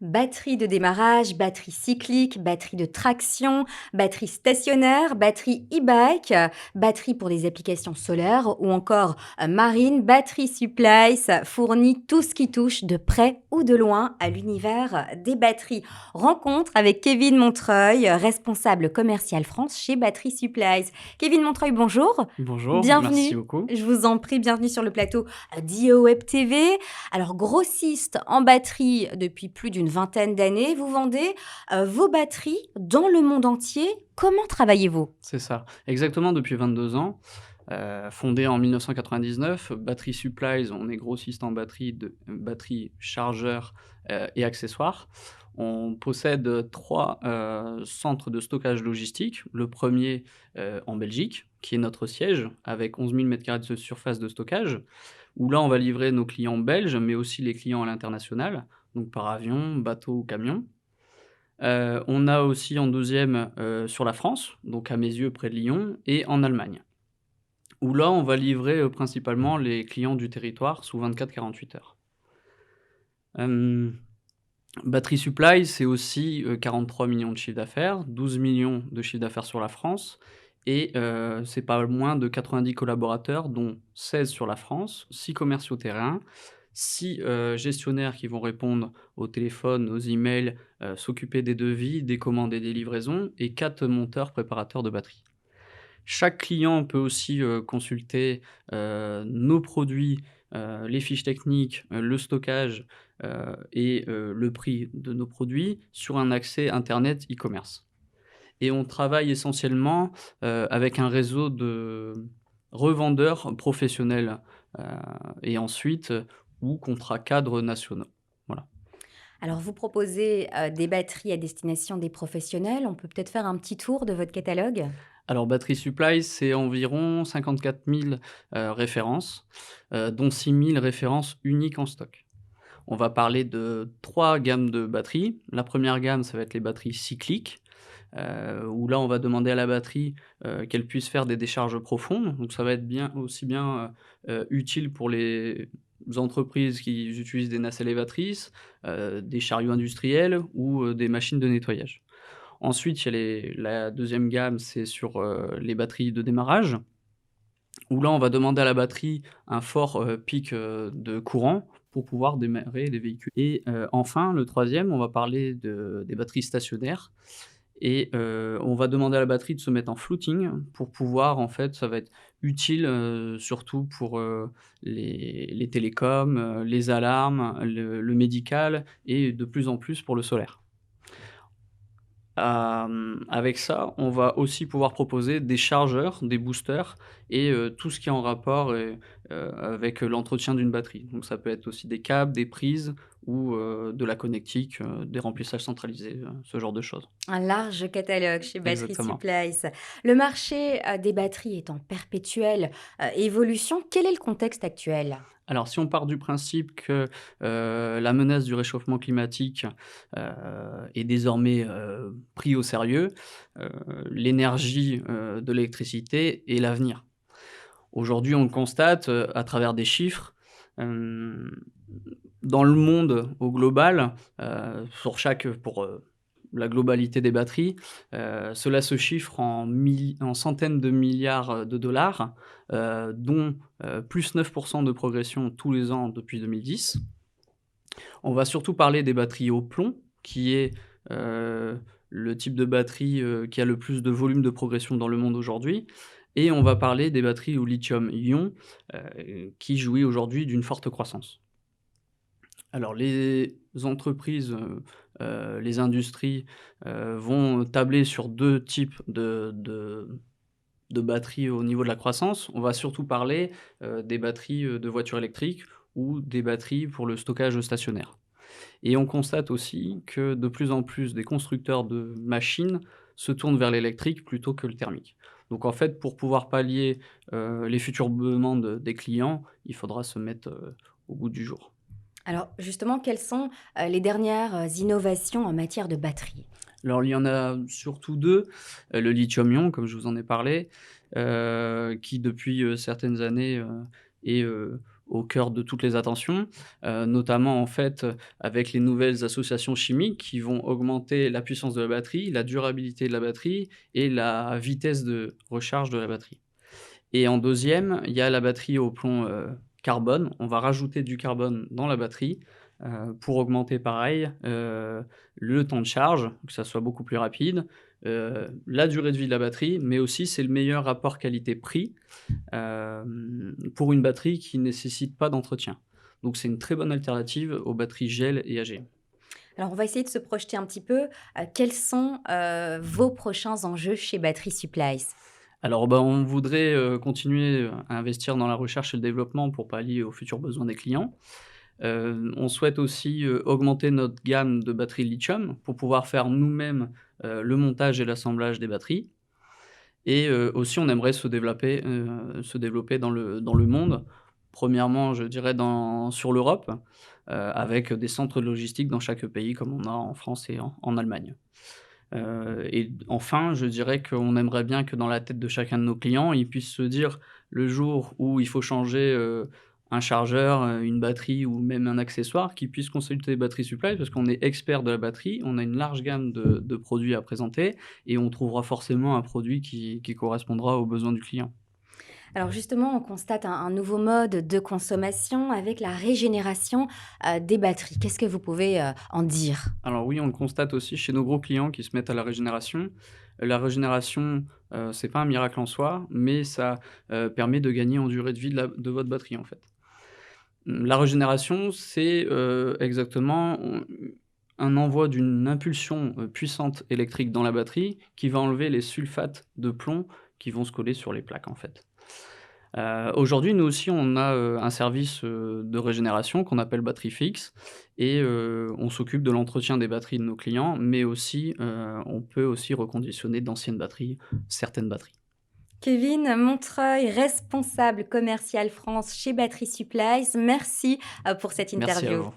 Batterie de démarrage, batterie cyclique, batterie de traction, batterie stationnaire, batterie e-bike, batterie pour des applications solaires ou encore marine, Battery Supplies fournit tout ce qui touche de près ou de loin à l'univers des batteries. Rencontre avec Kevin Montreuil, responsable commercial France chez Battery Supplies. Kevin Montreuil, bonjour. Bonjour, merci Bienvenue. beaucoup. Je vous en prie, bienvenue sur le plateau d'IO Web TV. Alors, grossiste en batterie depuis plus d'une vingtaine d'années, vous vendez vos batteries dans le monde entier. Comment travaillez-vous? C'est ça, exactement depuis 22 ans. Fondé en 1999, Battery Supplies, on est grossiste en batterie, chargeurs, et accessoires. On possède 3 centres de stockage logistique. Le premier en Belgique, qui est notre siège, avec 11 000 m² de surface de stockage, où là, on va livrer nos clients belges, mais aussi les clients à l'international, donc par avion, bateau ou camion. On a aussi en deuxième sur la France, donc à mes yeux près de Lyon et en Allemagne, où là on va livrer, principalement les clients du territoire sous 24-48 heures. Hem, Battery Supply, c'est aussi, 43 millions de chiffre d'affaires, 12 millions de chiffre d'affaires sur la France et c'est pas moins de 90 collaborateurs, dont 16 sur la France, 6 commerciaux terrain, 6 gestionnaires qui vont répondre au téléphone, aux emails, s'occuper des devis, des commandes et des livraisons et 4 monteurs préparateurs de batteries. Chaque client peut aussi, consulter, nos produits, les fiches techniques, le stockage, et le prix de nos produits sur un accès internet e-commerce. Et on travaille essentiellement, avec un réseau de revendeurs professionnels, heu et ensuite, ou contrats cadres nationaux. Voilà. Alors, vous proposez des batteries à destination des professionnels. On peut peut-être faire un petit tour de votre catalogue? Alors Battery Supply, c'est environ 54 000 références, dont 6 000 références uniques en stock. On va parler de 3 gammes de batteries. La première gamme, ça va être les batteries cycliques, où là, on va demander à la batterie, qu'elle puisse faire des décharges profondes. Donc ça va être bien aussi bien, utile pour les entreprises qui utilisent des nacelles élévatrices, des chariots industriels ou, des machines de nettoyage. Ensuite, il y a la deuxième gamme, c'est sur, les batteries de démarrage, où là, on va demander à la batterie un fort, pic, de courant pour pouvoir démarrer les véhicules et enfin, le troisième, on va parler des batteries stationnaires et on va demander à la batterie de se mettre en fluting pour pouvoir en fait, ça va être utile, surtout pour, les télécoms, les alarmes, le médical et de plus en plus pour le solaire. Avec ça, on va aussi pouvoir proposer des chargeurs, des boosters et tout ce qui est en rapport avec l'entretien d'une batterie. Donc ça peut être aussi des câbles, des prises ou de la connectique, des remplissages centralisés, ce genre de choses. Un large catalogue chez Battery Exactement. Supplies. Le marché des batteries est en perpétuelle évolution. Quel est le contexte actuel? Alors si on part du principe que, la menace du réchauffement climatique, heu, est désormais, pris au sérieux, heu, l'énergie, de l'électricité est l'avenir. Aujourd'hui, on le constate, à travers des chiffres, hem, dans le monde au global, pour la globalité des batteries, cela se chiffre en centaines de milliards de dollars, dont plus 9 de progression tous les ans depuis 2010. On va surtout parler des batteries au plomb, qui est, heu, le type de batterie, qui a le plus de volume de progression dans le monde aujourd'hui et on va parler des batteries au lithium-ion, qui jouit aujourd'hui d'une forte croissance. Alors les entreprises, les industries, vont tabler sur 2 types de batteries au niveau de la croissance. On va surtout parler, des batteries, de voitures électriques ou des batteries pour le stockage stationnaire. Et on constate aussi que de plus en plus des constructeurs de machines se tournent vers l'électrique plutôt que le thermique. Donc en fait, pour pouvoir pallier, les futures demandes des clients, il faudra se mettre, au goût du jour. Alors, justement, quelles sont les dernières innovations en matière de batterie? Alors il y en a surtout 2, le lithium-ion comme je vous en ai parlé, qui depuis, certaines années, est, au cœur de toutes les attentions, notamment en fait, avec les nouvelles associations chimiques qui vont augmenter la puissance de la batterie, la durabilité de la batterie et la vitesse de recharge de la batterie. Et en deuxième, il y a la batterie au plomb, carbone. On va rajouter du carbone dans la batterie, pour augmenter pareil, le temps de charge, que ça soit beaucoup plus rapide, la durée de vie de la batterie, mais aussi c'est le meilleur rapport qualité-prix, pour une batterie qui nécessite pas d'entretien. Donc c'est une très bonne alternative aux batteries gel et AGM. Alors, on va essayer de se projeter un petit peu. Quels sont, vos prochains enjeux chez Battery Supplies? Alors, bah, on voudrait, continuer, à investir dans la recherche et le développement pour pallier aux futurs besoins des clients. On souhaite aussi, augmenter notre gamme de batteries lithium pour pouvoir faire nous-mêmes, le montage et l'assemblage des batteries et aussi on aimerait se développer dans le monde. Premièrement, je dirais sur l'Europe, avec des centres logistiques dans chaque pays comme on a en France et en Allemagne. Et enfin, je dirais qu'on aimerait bien que dans la tête de chacun de nos clients, ils puissent se dire le jour où il faut changer, un chargeur, une batterie ou même un accessoire, qu'ils puissent consulter Battery Supply parce qu'on est expert de la batterie, on a une large gamme de produits à présenter et on trouvera forcément un produit qui correspondra aux besoins du client. Alors justement, on constate un nouveau mode de consommation avec la régénération, des batteries. Qu'est-ce que vous pouvez, en dire? Alors oui, on le constate aussi chez nos gros clients qui se mettent à la régénération. La régénération, c'est pas un miracle en soi, mais ça, permet de gagner en durée de vie de votre batterie, en fait. La régénération, c'est, exactement un envoi d'une impulsion, puissante électrique dans la batterie qui va enlever les sulfates de plomb qui vont se coller sur les plaques, en fait. Aujourd'hui, nous aussi, on a, un service, de régénération qu'on appelle Batterie Fixe et on s'occupe de l'entretien des batteries de nos clients, mais aussi, on peut aussi reconditionner d'anciennes batteries, certaines batteries. Kevin Montreuil, responsable commercial France chez Battery Supplies, merci, pour cette Merci à interview. vous.